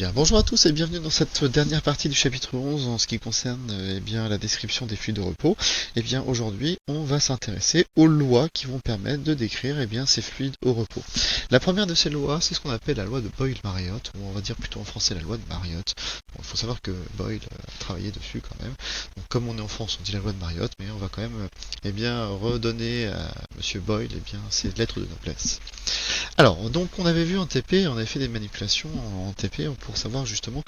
Bien, bonjour à tous et bienvenue dans cette dernière partie du chapitre 11 en ce qui concerne la description des flux de repos. Aujourd'hui, on va s'intéresser aux lois qui vont permettre de décrire ces fluides au repos. La première de ces lois, c'est ce qu'on appelle la loi de Boyle-Mariotte, ou on va dire plutôt en français la loi de Mariotte. Bon, il faut savoir que Boyle a travaillé dessus quand même. Donc, comme on est en France, on dit la loi de Mariotte, mais on va quand même redonner à Monsieur Boyle ses lettres de noblesse. Alors, donc on avait vu en TP, on avait fait des manipulations en TP pour savoir justement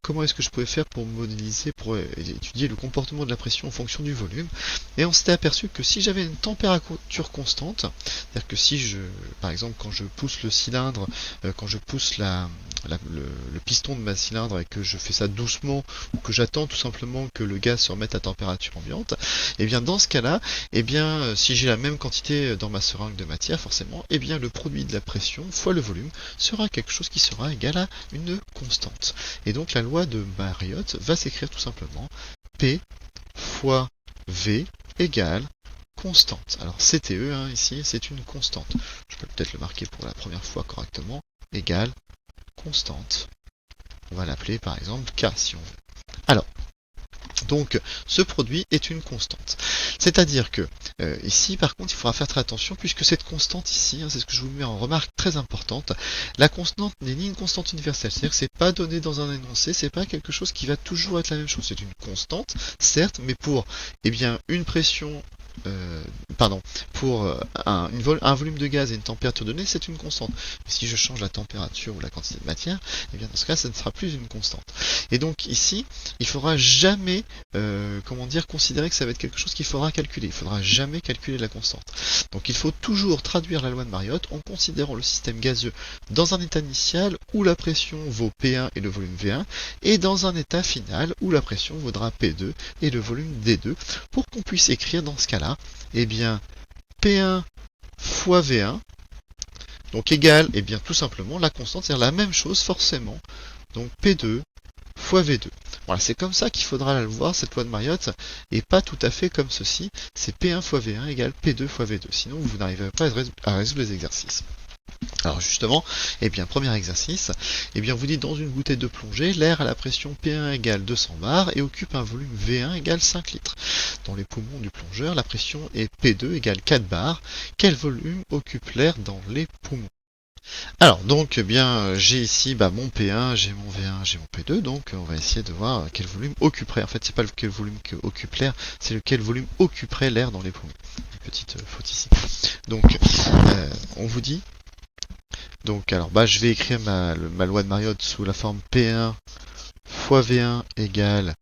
comment est-ce que je pouvais faire pour modéliser, pour étudier le comportement de la pression en fonction du volume. Et on s'était aperçu que si j'avais une température constante, c'est-à-dire que si je, par exemple, quand je pousse le cylindre, quand je pousse le piston de ma cylindre et que je fais ça doucement, ou que j'attends tout simplement que le gaz se remette à température ambiante, et bien dans ce cas-là, si j'ai la même quantité dans ma seringue de matière, forcément, le produit de la pression fois le volume sera quelque chose qui sera égal à une constante. Et donc la loi de Mariotte va s'écrire tout simplement P fois V égale constante. Alors CTE, ici, c'est une constante. Je peux peut-être le marquer pour la première fois correctement. Égale constante. On va l'appeler par exemple K si on veut. Alors, donc, ce produit est une constante. C'est-à-dire que, ici, par contre, il faudra faire très attention, puisque cette constante ici, c'est ce que je vous mets en remarque très importante, la constante n'est ni une constante universelle, c'est-à-dire que c'est pas donné dans un énoncé, c'est pas quelque chose qui va toujours être la même chose. C'est une constante, certes, mais pour, une pression pour un volume de gaz et une température donnée, c'est une constante. Mais si je change la température ou la quantité de matière, dans ce cas, ça ne sera plus une constante. Et donc ici, il faudra jamais, considérer que ça va être quelque chose qu'il faudra calculer. Il faudra jamais calculer la constante. Donc il faut toujours traduire la loi de Mariotte en considérant le système gazeux dans un état initial où la pression vaut P1 et le volume V1, et dans un état final où la pression vaudra P2 et le volume D2, pour qu'on puisse écrire dans ce cas-là, P1 fois V1, donc égale, tout simplement la constante, c'est-à-dire la même chose forcément, donc P2 fois V2. Voilà, c'est comme ça qu'il faudra la voir, cette loi de Mariotte, et pas tout à fait comme ceci, c'est P1 fois V1 égale P2 fois V2, sinon vous n'arriverez pas à résoudre les exercices. Alors justement, premier exercice, vous dites dans une bouteille de plongée, l'air à la pression P1 égale 200 bars et occupe un volume V1 égale 5 litres. Dans les poumons du plongeur, la pression est P2 égale 4 bars. Quel volume occupe l'air dans les poumons? Alors, donc, j'ai ici mon P1, j'ai mon V1, j'ai mon P2, donc on va essayer de voir quel volume occuperait. En fait, c'est pas lequel volume que occupe l'air, c'est lequel volume occuperait l'air dans les poumons. Une petite faute ici. Donc, on vous dit. Donc, alors, je vais écrire ma loi de Mariotte sous la forme P1 fois V1 égale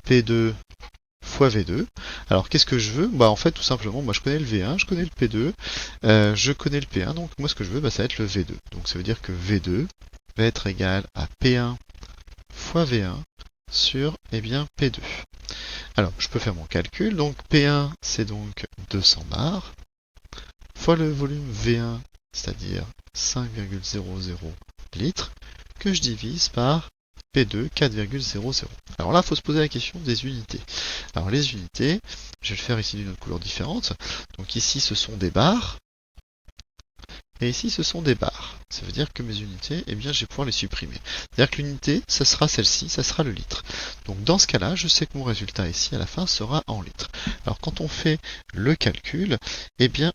P2 fois V2. Alors qu'est-ce que je veux? En fait tout simplement, moi je connais le V1, je connais le P2, je connais le P1, donc moi ce que je veux ça va être le V2. Donc ça veut dire que V2 va être égal à P1 fois V1 sur P2. Alors je peux faire mon calcul, donc P1 c'est donc 200 bars, fois le volume V1, c'est-à-dire 5,00 litres, que je divise par P2 4,00. Alors là, il faut se poser la question des unités. Alors les unités, je vais le faire ici d'une autre couleur différente. Donc ici, ce sont des bars. Et ici, ce sont des bars. Ça veut dire que mes unités, je vais pouvoir les supprimer. C'est-à-dire que l'unité, ça sera celle-ci, ça sera le litre. Donc dans ce cas-là, je sais que mon résultat ici, à la fin, sera en litres. Alors quand on fait le calcul,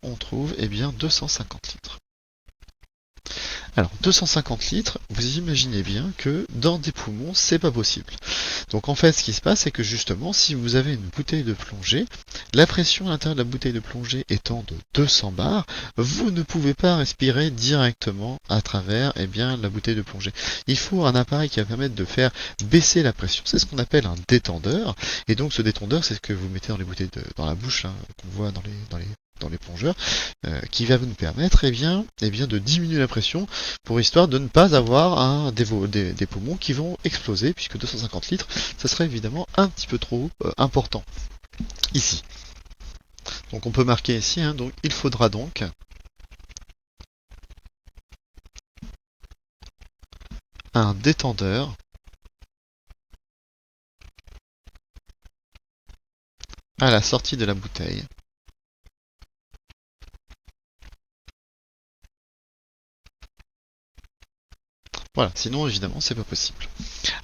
on trouve 250 litres. Alors 250 litres, vous imaginez bien que dans des poumons, c'est pas possible. Donc en fait, ce qui se passe, c'est que justement, si vous avez une bouteille de plongée, la pression à l'intérieur de la bouteille de plongée étant de 200 bars, vous ne pouvez pas respirer directement à travers la bouteille de plongée. Il faut un appareil qui va permettre de faire baisser la pression. C'est ce qu'on appelle un détendeur. Et donc ce détendeur, c'est ce que vous mettez dans les bouteilles dans la bouche, qu'on voit dans les plongeurs, qui va nous permettre de diminuer la pression pour histoire de ne pas avoir des poumons qui vont exploser, puisque 250 litres, ça serait évidemment un petit peu trop important ici. Donc on peut marquer ici, donc il faudra donc un détendeur à la sortie de la bouteille. Voilà, sinon évidemment c'est pas possible.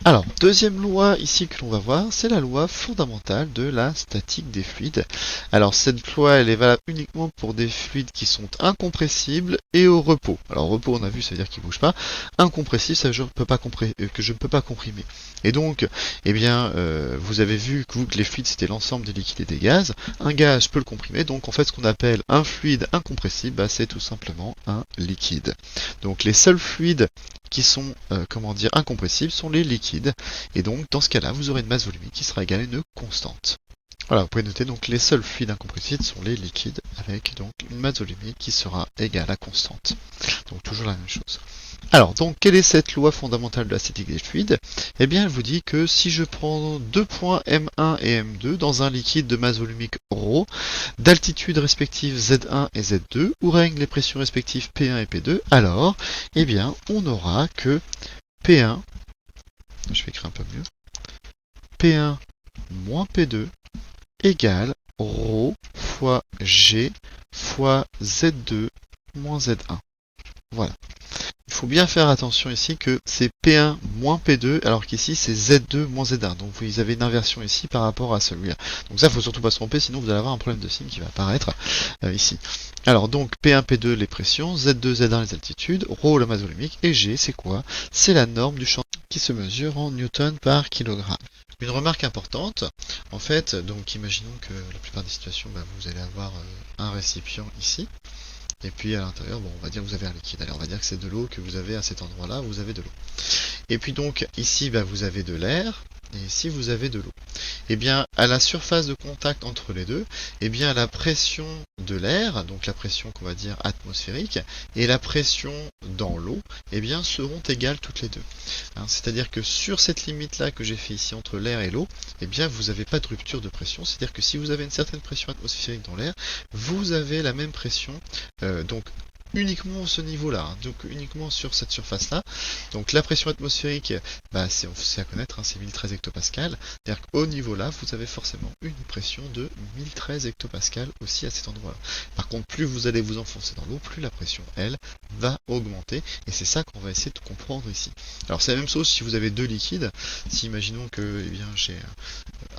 Alors, deuxième loi ici que l'on va voir, c'est la loi fondamentale de la statique des fluides. Alors cette loi, elle est valable uniquement pour des fluides qui sont incompressibles et au repos. Alors repos, on a vu, ça veut dire qu'ils ne bougent pas. Incompressible, ça veut dire que je ne peux pas comprimer. Et donc, eh bien, vous avez vu que les fluides, c'était l'ensemble des liquides et des gaz. Un gaz, je peux le comprimer. Donc en fait, ce qu'on appelle un fluide incompressible, bah, c'est tout simplement un liquide. Donc les seuls fluides qui sont incompressibles sont les liquides, et donc dans ce cas-là vous aurez une masse volumique qui sera égale à une constante. Voilà, vous pouvez noter donc les seuls fluides incompressibles sont les liquides avec donc une masse volumique qui sera égale à constante. Donc toujours la même chose. Alors, donc, quelle est cette loi fondamentale de la statique des fluides? Eh bien, elle vous dit que si je prends deux points M1 et M2 dans un liquide de masse volumique ρ, d'altitude respective Z1 et Z2, où règnent les pressions respectives P1 et P2, alors, eh bien, on n'aura que P1, je vais écrire un peu mieux, P1 moins P2 égale ρ fois G fois Z2 moins Z1. Voilà. Il faut bien faire attention ici que c'est P1 moins P2, alors qu'ici c'est Z2 moins Z1. Donc vous avez une inversion ici par rapport à celui-là. Donc ça, il ne faut surtout pas se tromper, sinon vous allez avoir un problème de signe qui va apparaître ici. Alors donc P1, P2 les pressions, Z2, Z1 les altitudes, ρ la masse volumique, et G c'est quoi? C'est la norme du champ qui se mesure en newton par kilogramme. Une remarque importante, en fait, donc imaginons que la plupart des situations, vous allez avoir un récipient ici. Et puis à l'intérieur, bon, on va dire que vous avez un liquide. Allez, on va dire que c'est de l'eau que vous avez à cet endroit-là, vous avez de l'eau. Et puis donc, ici, vous avez de l'air, et ici, vous avez de l'eau. Et bien, à la surface de contact entre les deux, et bien, la pression de l'air, donc la pression qu'on va dire atmosphérique, et la pression dans l'eau, et bien, seront égales toutes les deux. Hein, c'est-à-dire que sur cette limite-là que j'ai fait ici entre l'air et l'eau, eh bien, vous n'avez pas de rupture de pression. C'est-à-dire que si vous avez une certaine pression atmosphérique dans l'air, vous avez la même pression, donc uniquement ce niveau-là, hein, donc uniquement sur cette surface-là. Donc la pression atmosphérique, c'est à connaître, hein, c'est 1013 hectopascal. C'est-à-dire qu'au niveau-là, vous avez forcément une pression de 1013 hectopascal aussi à cet endroit-là. Par contre, plus vous allez vous enfoncer dans l'eau, plus la pression, elle, va augmenter. Et c'est ça qu'on va essayer de comprendre ici. Alors c'est la même chose si vous avez deux liquides. Si imaginons que j'ai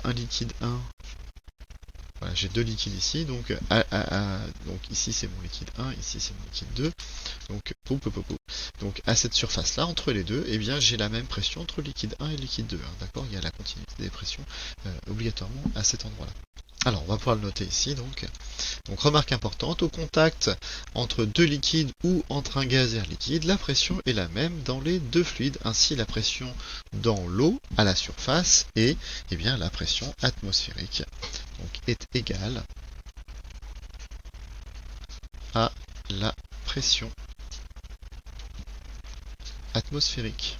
un liquide 1, voilà, j'ai deux liquides ici, donc ici c'est mon liquide 1, ici c'est mon liquide 2, donc à cette surface-là, entre les deux, eh bien j'ai la même pression entre liquide 1 et liquide 2, hein, d'accord? Il y a la continuité des pressions obligatoirement à cet endroit-là. Alors, on va pouvoir le noter ici, donc remarque importante, au contact entre deux liquides ou entre un gaz et un liquide, la pression est la même dans les deux fluides. Ainsi, la pression dans l'eau à la surface est la pression atmosphérique, donc est égale à la pression atmosphérique.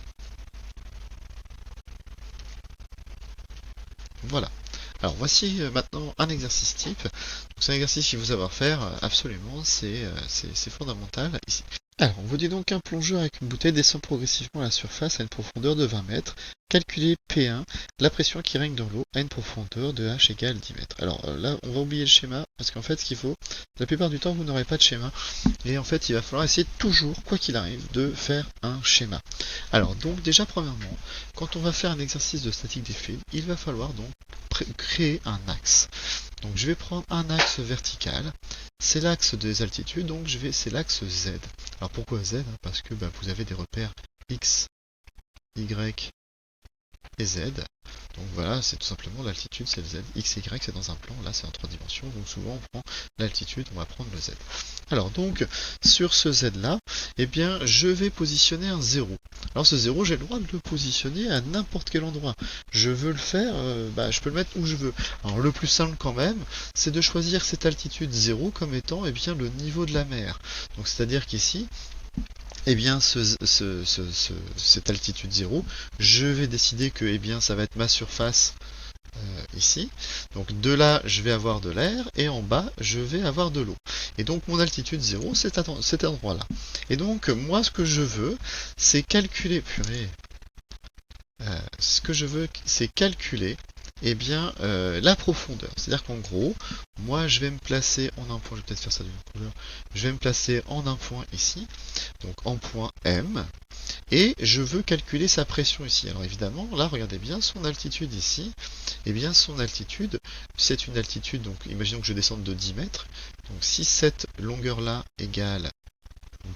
Voilà. Alors voici maintenant un exercice type. C'est un exercice qu'il faut savoir faire absolument, c'est fondamental ici. Alors, on vous dit donc qu'un plongeur avec une bouteille descend progressivement à la surface à une profondeur de 20 mètres. Calculez P1, la pression qui règne dans l'eau à une profondeur de H égale 10 mètres. Alors là, on va oublier le schéma, parce qu'en fait, ce qu'il faut, la plupart du temps, vous n'aurez pas de schéma. Et en fait, il va falloir essayer toujours, quoi qu'il arrive, de faire un schéma. Alors, donc déjà, premièrement, quand on va faire un exercice de statique des fluides, il va falloir donc créer un axe. Donc je vais prendre un axe vertical, c'est l'axe des altitudes, donc c'est l'axe Z. Alors pourquoi Z? Parce que vous avez des repères X, Y et Z. Donc voilà, c'est tout simplement l'altitude, c'est le Z. X et Y, c'est dans un plan, là c'est en 3 dimensions, donc souvent on prend l'altitude, on va prendre le Z. Alors donc, sur ce Z là, je vais positionner un 0. Alors ce 0, j'ai le droit de le positionner à n'importe quel endroit. Je veux le faire, je peux le mettre où je veux. Alors le plus simple quand même, c'est de choisir cette altitude 0 comme étant le niveau de la mer. Donc c'est-à-dire qu'ici, cette altitude 0, je vais décider que ça va être ma surface ici. Donc de là, je vais avoir de l'air, et en bas, je vais avoir de l'eau. Et donc mon altitude 0, c'est cet endroit-là. Et donc moi, ce que je veux, c'est calculer... eh bien, la profondeur. C'est-à-dire qu'en gros, moi, je vais me placer en un point, je vais peut-être faire ça d'une couleur, je vais me placer en un point ici, donc en point M, et je veux calculer sa pression ici. Alors évidemment, là, regardez bien son altitude ici. Eh bien, son altitude, c'est une altitude, donc imaginons que je descende de 10 mètres. Donc si cette longueur-là égale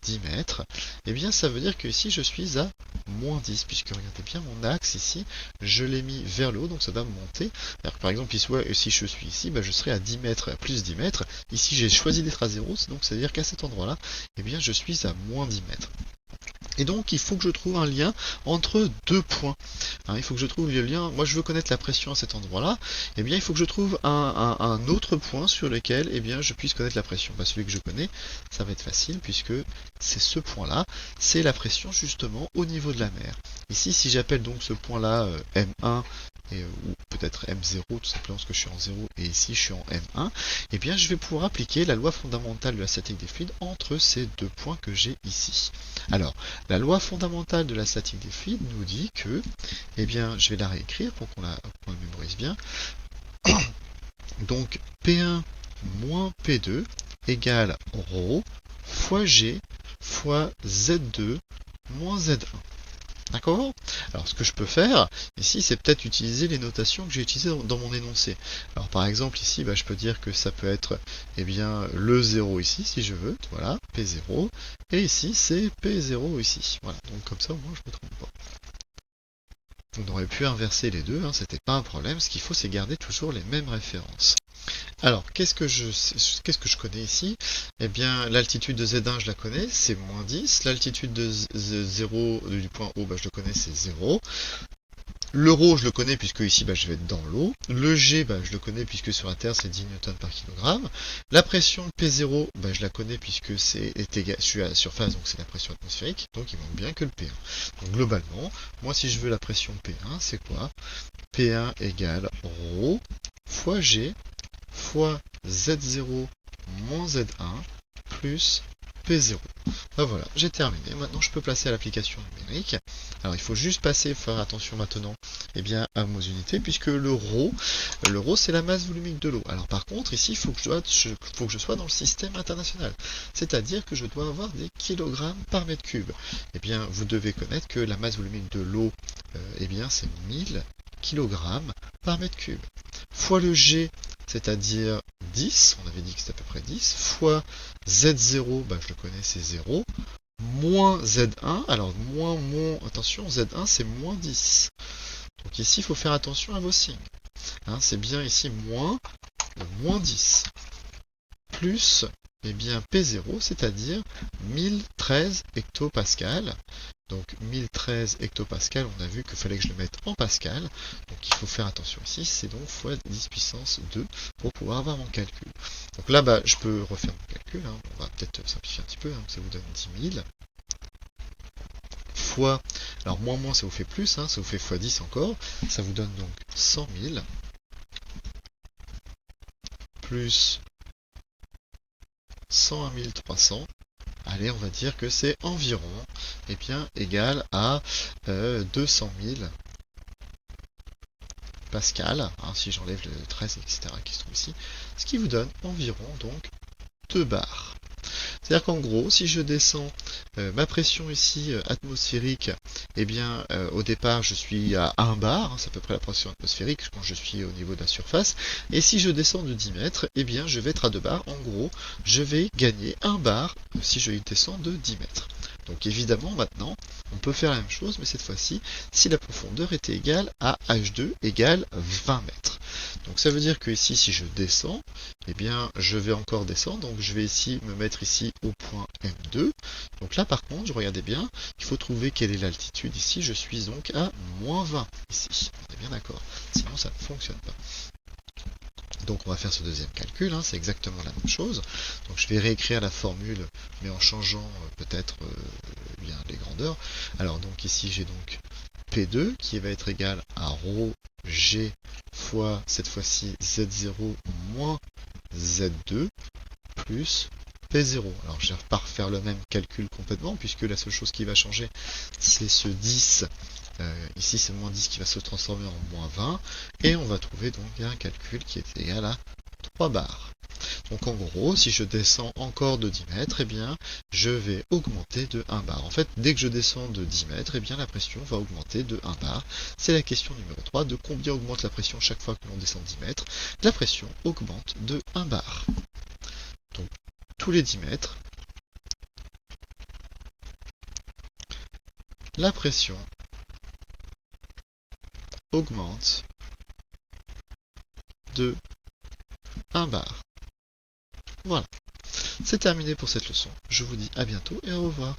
10 mètres, eh bien ça veut dire que ici je suis à moins 10, puisque regardez bien mon axe ici, je l'ai mis vers le haut, donc ça va monter. Alors, par exemple, ici, si je suis ici, bah, je serai à 10 mètres, à plus 10 mètres. Ici j'ai choisi d'être à 0, donc ça veut dire qu'à cet endroit-là, eh bien je suis à moins 10 mètres. Et donc, il faut que je trouve un lien entre deux points. Hein, il faut que je trouve le lien. Moi, je veux connaître la pression à cet endroit-là. Eh bien, il faut que je trouve un autre point sur lequel, eh bien, je puisse connaître la pression. Bah, celui que je connais, ça va être facile puisque c'est ce point-là. C'est la pression justement au niveau de la mer. Ici, si j'appelle donc ce point-là M1 ou peut-être M0 tout simplement parce que je suis en 0 et ici je suis en M1, eh bien, je vais pouvoir appliquer la loi fondamentale de la statique des fluides entre ces deux points que j'ai ici. Alors, la loi fondamentale de la statique des fluides nous dit que, eh bien, je vais la réécrire pour qu'on la mémorise bien. Donc, P1 moins P2 égale ρ fois G fois Z2 moins Z1. D'accord? Alors, ce que je peux faire, ici, c'est peut-être utiliser les notations que j'ai utilisées dans mon énoncé. Alors, par exemple, ici, bah, je peux dire que ça peut être, eh bien, le 0 ici, si je veux. Voilà, P0. Et ici, c'est P0 ici. Voilà, donc comme ça, au moins, je ne me trompe pas. On aurait pu inverser les deux, hein, c'était pas un problème. Ce qu'il faut, c'est garder toujours les mêmes références. Alors, qu'est-ce que je connais ici? Eh bien, l'altitude de Z1, je la connais, c'est moins 10. L'altitude de 0 du point O, bah, je le connais, c'est 0. Le ρ, je le connais puisque ici, bah, je vais être dans l'eau. Le G, bah, je le connais puisque sur la Terre, c'est 10 Newton par kilogramme. La pression P0, bah, je la connais puisque je suis à la surface, donc c'est la pression atmosphérique. Donc, il manque bien que le P1. Donc, globalement, moi, si je veux la pression P1, c'est quoi? P1 égale ρ fois G fois Z0 moins Z1 plus P0. Ben voilà, j'ai terminé. Maintenant, je peux passer à l'application numérique. Alors, il faut juste faire attention maintenant bien, à nos unités, puisque le ρ, c'est la masse volumique de l'eau. Alors, par contre, ici, il faut que je sois dans le système international. C'est-à-dire que je dois avoir des kilogrammes par mètre cube. Eh bien, vous devez connaître que la masse volumique de l'eau, bien, c'est 1000 kg par mètre cube. Fois le G, c'est-à-dire 10, on avait dit que c'était à peu près 10, fois Z0, bah, je le connais, c'est 0, moins Z1, alors attention, Z1 c'est moins 10. Donc ici, il faut faire attention à vos signes. Hein, c'est bien ici moins 10, plus bien P0, c'est-à-dire 1013 hectopascal. Donc 1013 hectopascal, on a vu qu'il fallait que je le mette en pascal. Donc il faut faire attention ici, c'est donc fois 10 puissance 2 pour pouvoir avoir mon calcul. Donc là, bah, je peux refaire mon calcul. Hein. On va peut-être simplifier un petit peu, hein, ça vous donne 10 000. Fois, alors moins, ça vous fait plus, hein, ça vous fait fois 10 encore. Ça vous donne donc 100 000 plus 101 300. Allez, on va dire que c'est environ bien, égal à 200 000 pascal, hein, si j'enlève le 13, etc. qui se trouve ici, ce qui vous donne environ donc 2 bars. C'est-à-dire qu'en gros, si je descends ma pression ici atmosphérique, bien au départ je suis à 1 bar, hein, c'est à peu près la pression atmosphérique quand je suis au niveau de la surface, et si je descends de 10 mètres, bien je vais être à 2 bars. En gros, je vais gagner 1 bar si je descends de 10 mètres. Donc évidemment maintenant, on peut faire la même chose, mais cette fois-ci, si la profondeur était égale à H2 égale 20 mètres. Donc ça veut dire que ici, si je descends, bien je vais encore descendre, donc je vais ici me mettre ici au point M2. Donc là par contre, je regardais bien, il faut trouver quelle est l'altitude ici, je suis donc à moins 20 ici. On est bien d'accord, sinon ça ne fonctionne pas. Donc on va faire ce deuxième calcul, hein, c'est exactement la même chose. Donc je vais réécrire la formule, mais en changeant peut-être bien les grandeurs. Alors donc ici j'ai donc P2 qui va être égal à ρ G fois cette fois-ci Z0 moins Z2 plus P0. Alors je ne vais pas refaire le même calcul complètement, puisque la seule chose qui va changer, c'est ce 10 Ici c'est moins 10 qui va se transformer en moins 20, et on va trouver donc un calcul qui est égal à 3 bars. Donc en gros, si je descends encore de 10 mètres, eh bien, je vais augmenter de 1 bar. En fait, dès que je descends de 10 mètres, eh bien, la pression va augmenter de 1 bar. C'est la question numéro 3, de combien augmente la pression chaque fois que l'on descend 10 mètres. La pression augmente de 1 bar. Donc, tous les 10 mètres, la pression augmente de 1 bar. Voilà. C'est terminé pour cette leçon. Je vous dis à bientôt et au revoir.